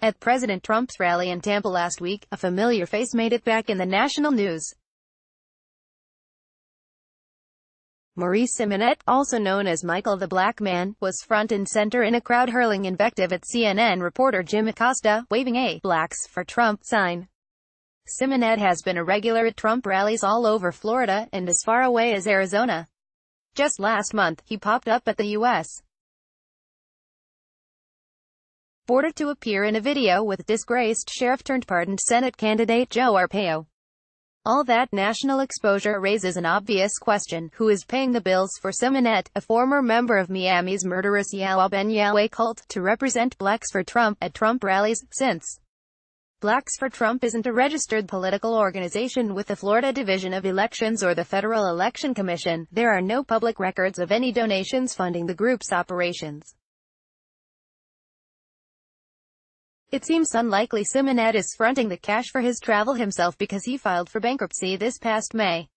At President Trump's rally in Tampa last week, a familiar face made it back in the national news. Maurice Simonet, also known as Michael the Black Man, was front and center in a crowd hurling invective at CNN reporter Jim Acosta, waving a "Blacks for Trump" sign. Simonet has been a regular at Trump rallies all over Florida, and as far away as Arizona. Just last month, he popped up at the U.S. border to appear in a video with disgraced sheriff-turned-pardoned Senate candidate Joe Arpaio. All that national exposure raises an obvious question: who is paying the bills for Simonet, a former member of Miami's murderous Yahweh Ben Yahweh cult, to represent Blacks for Trump at Trump rallies? Since Blacks for Trump isn't a registered political organization with the Florida Division of Elections or the Federal Election Commission, there are no public records of any donations funding the group's operations. It seems unlikely Simonet is fronting the cash for his travel himself because he filed for bankruptcy this past May.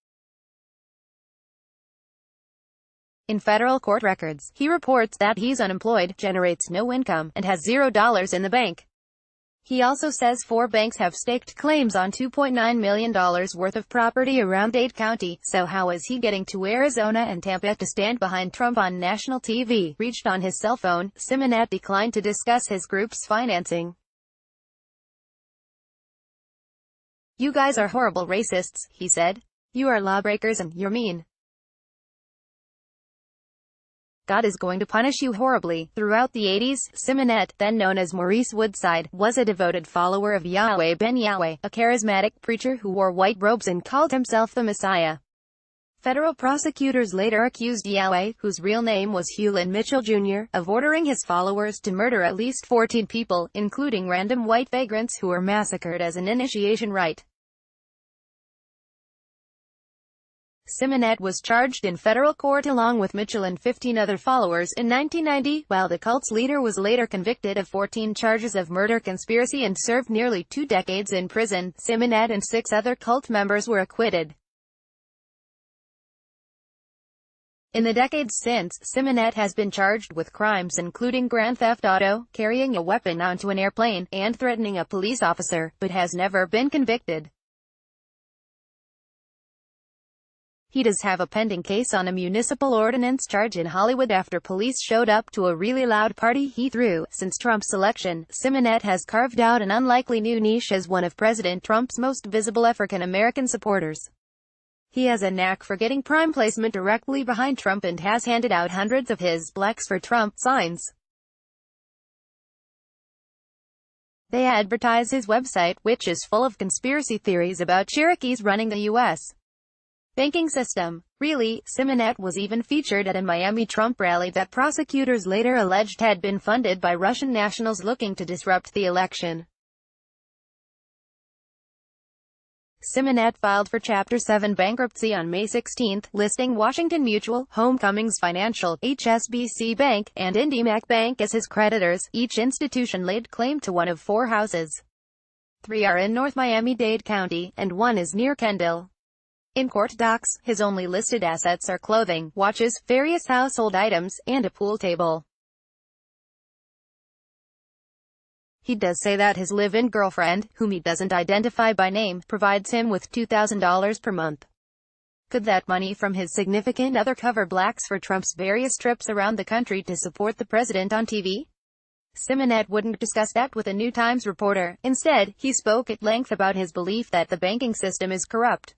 In federal court records, he reports that he's unemployed, generates no income, and has $0 in the bank. He also says 4 banks have staked claims on $2.9 million worth of property around Dade County, so how is he getting to Arizona and Tampa to stand behind Trump on national TV? Reached on his cell phone, Simonet declined to discuss his group's financing. "You guys are horrible racists," he said. "You are lawbreakers and you're mean. God is going to punish you horribly." Throughout the 80s, Simonet, then known as Maurice Woodside, was a devoted follower of Yahweh Ben Yahweh, a charismatic preacher who wore white robes and called himself the Messiah. Federal prosecutors later accused Yahweh, whose real name was Hewlin Mitchell Jr., of ordering his followers to murder at least 14 people, including random white vagrants who were massacred as an initiation rite. Simonet was charged in federal court along with Mitchell and 15 other followers in 1990, while the cult's leader was later convicted of 14 charges of murder conspiracy and served nearly 2 decades in prison. Simonet and 6 other cult members were acquitted. In the decades since, Simonet has been charged with crimes including grand theft auto, carrying a weapon onto an airplane, and threatening a police officer, but has never been convicted. He does have a pending case on a municipal ordinance charge in Hollywood after police showed up to a really loud party he threw. Since Trump's election, Simonet has carved out an unlikely new niche as one of President Trump's most visible African-American supporters. He has a knack for getting prime placement directly behind Trump and has handed out hundreds of his "Blacks for Trump" signs. They advertise his website, which is full of conspiracy theories about Cherokees running the U.S. banking system. Really, Simonet was even featured at a Miami Trump rally that prosecutors later alleged had been funded by Russian nationals looking to disrupt the election. Simonet filed for Chapter 7 bankruptcy on May 16, listing Washington Mutual, Homecomings Financial, HSBC Bank, and IndyMac Bank as his creditors. Each institution laid claim to one of 4 houses. 3 are in North Miami-Dade County, and 1 is near Kendall. In court docs, his only listed assets are clothing, watches, various household items, and a pool table. He does say that his live-in girlfriend, whom he doesn't identify by name, provides him with $2,000 per month. Could that money from his significant other cover Blacks for Trump's various trips around the country to support the president on TV? Simonet wouldn't discuss that with a New Times reporter. Instead, he spoke at length about his belief that the banking system is corrupt.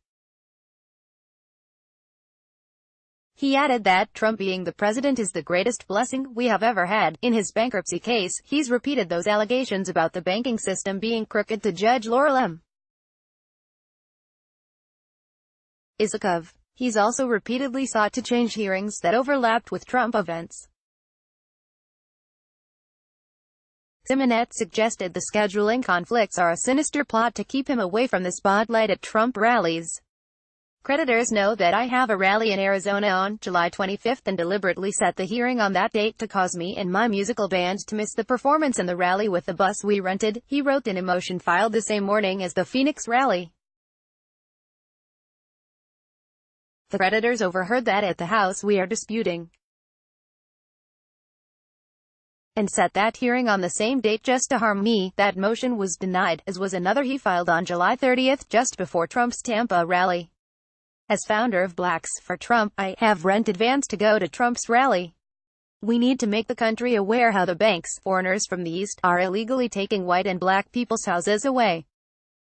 He added that Trump being the president is the greatest blessing we have ever had. In his bankruptcy case, he's repeated those allegations about the banking system being crooked to Judge Laurel M. Isakov. He's also repeatedly sought to change hearings that overlapped with Trump events. Simonet suggested the scheduling conflicts are a sinister plot to keep him away from the spotlight at Trump rallies. Creditors know that I have a rally in Arizona on July 25 and deliberately set the hearing on that date to cause me and my musical band to miss the performance in the rally with the bus we rented, he wrote in a motion filed the same morning as the Phoenix rally. The creditors overheard that at the house we are disputing. and set that hearing on the same date just to harm me. That motion was denied, as was another he filed on July 30th, just before Trump's Tampa rally. As founder of Blacks for Trump, I have rented vans to go to Trump's rally. We need to make the country aware how the banks, foreigners from the East, are illegally taking white and black people's houses away.